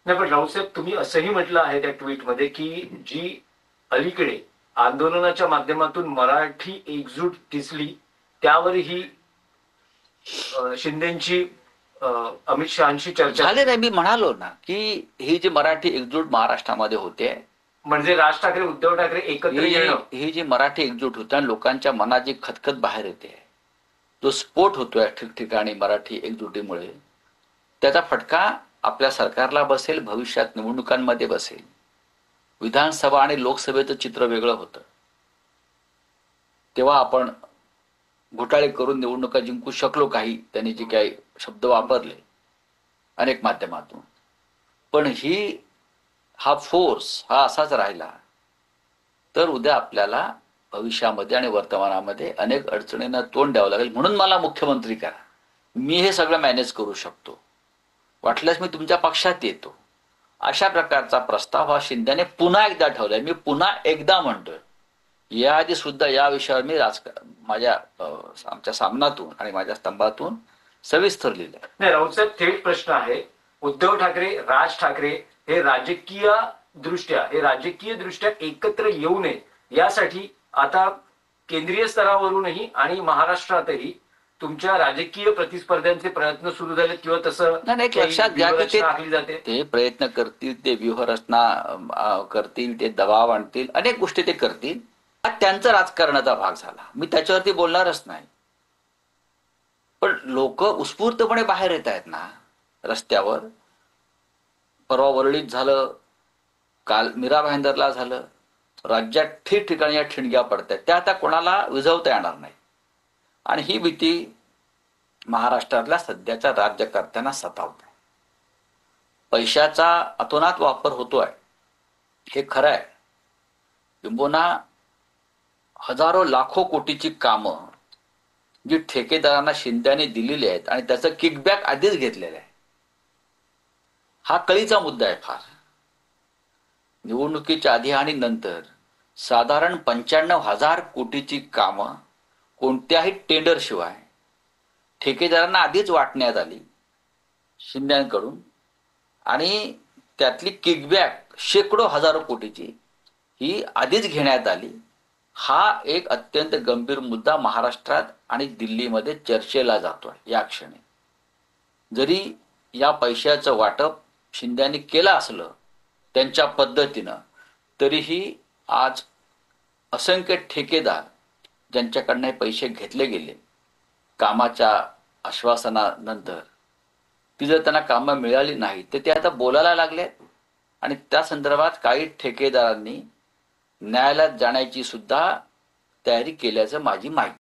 नाही, पण राऊत साहेब, तुम्ही असंही म्हटलं आहे त्या ट्विटमध्ये की जी अलीकडे आंदोलनाच्या माध्यमातून मराठी एकजूट दिसली त्यावरही शिंदेची अमित शहाशी चर्चा झाले नाही. मी म्हणालो ना की ही जी मराठी एकजूट महाराष्ट्रामध्ये होते, म्हणजे राज ठाकरे उद्धव ठाकरे एकत्र येणं, ही जी मराठी एकजूट होते आणि लोकांच्या मनात जी खतखत बाहेर येते, जो स्फोट होतोय ठिकठिकाणी मराठी एकजुटीमुळे, त्याचा फटका आपल्या सरकारला बसेल, भविष्यात निवडणुकांमध्ये बसेल. विधानसभा आणि लोकसभेचं चित्र वेगळं होतं. तेव्हा आपण घोटाळे करून निवडणुका जिंकू शकलो, काही त्यांनी जे काही शब्द वापरले अनेक माध्यमातून. पण हा फोर्स हा असाच राहिला तर उद्या आपल्याला भविष्यामध्ये आणि वर्तमानामध्ये अनेक अडचणींना तोंड द्यावं लागेल. म्हणून मला मुख्यमंत्री करा, मी हे सगळं मॅनेज करू शकतो, वाटल्यास मी तुमच्या पक्षात येतो, अशा प्रकारचा प्रस्ताव हा शिंदेने पुन्हा एकदा ठेवलाय. मी पुन्हा एकदा म्हणतोय, याआधी सुद्धा या विषयावर मी माझ्या आमच्या सामनातून आणि माझ्या स्तंभातून सविस्तर लिहिलंय. नाही, राऊत साहेब, थेट प्रश्न आहे, उद्धव ठाकरे, राज ठाकरे हे राजकीय दृष्ट्या एकत्र येऊ नये यासाठी आता केंद्रीय स्तरावरूनही आणि महाराष्ट्रातही तुमच्या राजकीय प्रतिस्पर्ध्यांचे प्रयत्न सुरू झाले किंवा तसं नाही, लक्षात घ्या की आखली जाते. ते प्रयत्न करतील, ते व्यूहरचना करतील, ते दबाव आणतील, अनेक गोष्टी ते करतील. हा त्यांचा राजकारणाचा भाग झाला, मी त्याच्यावरती बोलणारच नाही. पण लोक उत्स्फूर्तपणे बाहेर येत आहेत ना रस्त्यावर. परवा वरळीत झालं, काल मीरा भाईंदरला झालं, राज्यात ठिकठिकाणी या ठिणग्या पडत आहेत. त्या आता कोणाला विझवता येणार नाही. आणि ही भीती महाराष्ट्रातल्या सध्याच्या राज्यकर्त्यांना सतावते. पैशाचा अतोनात वापर होतोय हे खरं आहे. किंबहुना हजारो लाखो कोटीची कामं जी ठेकेदारांना शिंद्याने दिलेली आहेत आणि त्याचं किकबॅक आधीच घेतलेलं आहे. हा कळीचा मुद्दा आहे फार. निवडणुकीच्या आधी आणि नंतर साधारण 95,000 कोटीची कामं कोणत्याही टेंडरशिवाय ठेकेदारांना आधीच वाटण्यात आली शिंद्यांकडून, आणि त्यातली किकबॅक शेकडो हजारो कोटीची ही आधीच घेण्यात आली. हा एक अत्यंत गंभीर मुद्दा महाराष्ट्रात आणि दिल्लीमध्ये चर्चेला जातोय या क्षणी. जरी या पैशाचं वाटप शिंद्यांनी केलं असलं त्यांच्या पद्धतीनं, तरीही आज असंख्य ठेकेदार ज्यांच्याकडनं पैसे घेतले गेले कामाच्या आश्वासनानंतर, ती जर त्यांना कामं मिळाली नाही तर ते आता बोलायला लागले. आणि त्या संदर्भात काही ठेकेदारांनी न्यायालयात जाण्याची सुद्धा तयारी केल्याचं माझी माहिती.